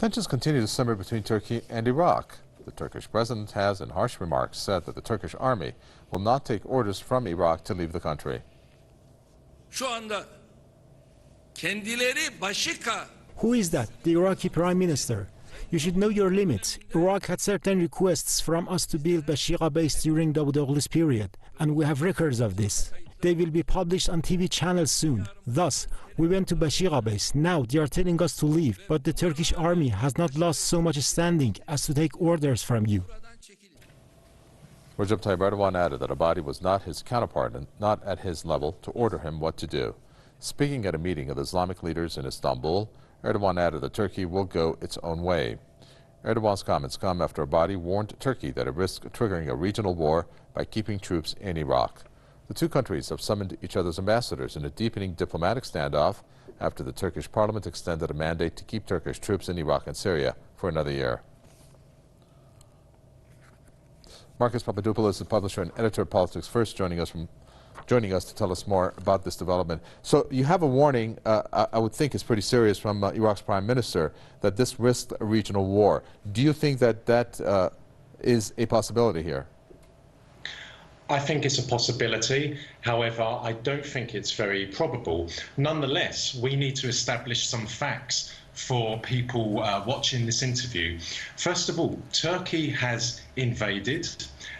Tensions continue to simmer between Turkey and Iraq. The Turkish president has, in harsh remarks, said that the Turkish army will not take orders from Iraq to leave the country. Who is that? The Iraqi Prime Minister. You should know your limits. Iraq had certain requests from us to build Bashira base during Davutoğlu's period, and we have records of this. They will be published on TV channels soon. Thus, we went to Bashira base. Now they are telling us to leave, but the Turkish army has not lost so much standing as to take orders from you. Recep Tayyip Erdogan added that Abadi was not his counterpart and not at his level to order him what to do. Speaking at a meeting of Islamic leaders in Istanbul, Erdogan added that Turkey will go its own way. Erdogan's comments come after Abadi warned Turkey that it risks triggering a regional war by keeping troops in Iraq. The two countries have summoned each other's ambassadors in a deepening diplomatic standoff after the Turkish parliament extended a mandate to keep Turkish troops in Iraq and Syria for another year. Marcus Papadopoulos is a publisher and editor of Politics First, joining us to tell us more about this development. So you have a warning, I would think is pretty serious, from Iraq's Prime Minister that this risks a regional war. Do you think that that is a possibility here? I think it's a possibility. However, I don't think it's very probable. Nonetheless, we need to establish some facts for people watching this interview. First of all, Turkey has invaded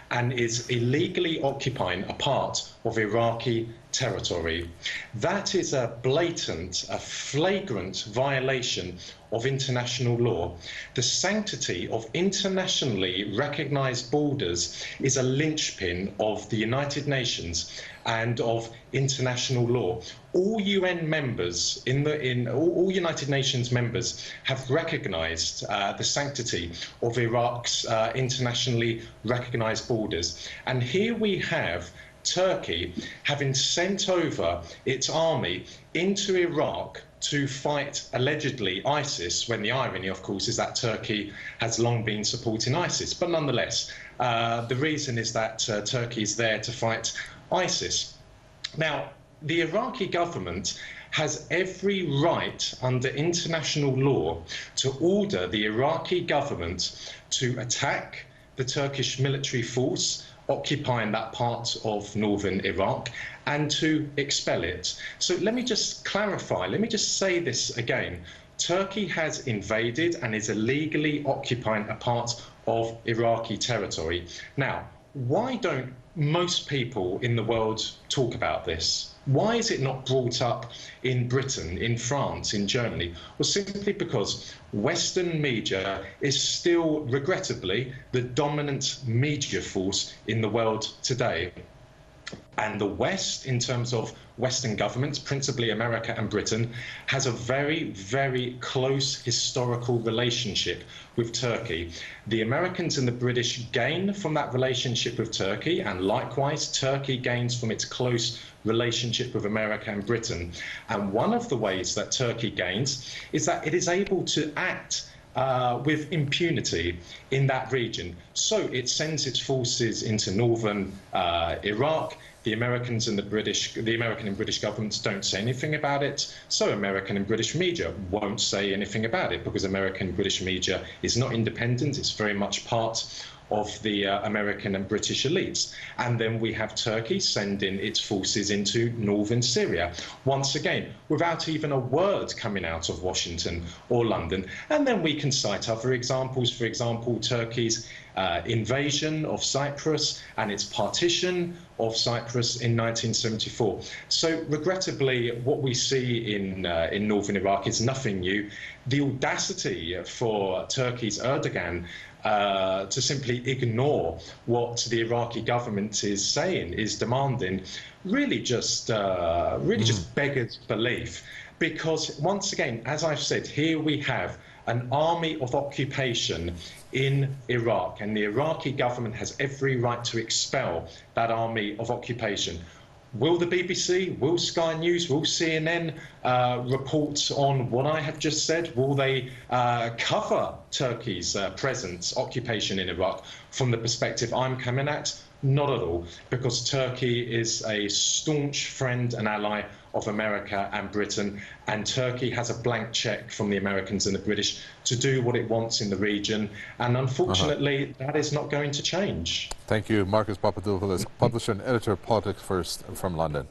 and is illegally occupying a part of Iraqi territory. That is a blatant, a flagrant violation of international law. The sanctity of internationally recognized borders is a linchpin of the United Nations and of international law. All UN members, all United Nations members have recognized the sanctity of Iraq's internationally recognized borders. And here we have Turkey having sent over its army into Iraq to fight allegedly ISIS, when the irony, of course, is that Turkey has long been supporting ISIS. But nonetheless, the reason is that Turkey is there to fight ISIS. Now, the Iraqi government has every right under international law to order the Iraqi government to attack the Turkish military force occupying that part of northern Iraq and to expel it. So let me just clarify, let me just say this again. Turkey has invaded and is illegally occupying a part of Iraqi territory. Now, why don't most people in the world talk about this? Why is it not brought up in Britain, in France, in Germany? Well, simply because Western media is still, regrettably, the dominant media force in the world today. And the West, in terms of Western governments, principally America and Britain, has a very, very close historical relationship with Turkey. The Americans and the British gain from that relationship with Turkey, and likewise, Turkey gains from its close relationship with America and Britain. And one of the ways that Turkey gains is that it is able to act with impunity in that region. So it sends its forces into northern Iraq. The American and British governments don't say anything about it. So American and British media won't say anything about it, because American and British media is not independent. It's very much part of the American and British elites. And then we have Turkey sending its forces into northern Syria, once again, without even a word coming out of Washington or London. And then we can cite other examples, for example, Turkey's invasion of Cyprus and its partition of Cyprus in 1974. So regrettably, what we see in northern Iraq is nothing new. The audacity for Turkey's Erdogan to simply ignore what the Iraqi government is saying, is demanding, really just beggars belief. Because once again, as I've said, here we have an army of occupation in Iraq, and the Iraqi government has every right to expel that army of occupation. Will the BBC, will Sky News, will CNN report on what I have just said? Will they cover Turkey's presence, occupation in Iraq from the perspective I'm coming at? Not at all, because Turkey is a staunch friend and ally of America and Britain, and Turkey has a blank check from the Americans and the British to do what it wants in the region, and unfortunately that is not going to change. Thank you, Marcus Papadopoulos, publisher and editor of Politics First from London.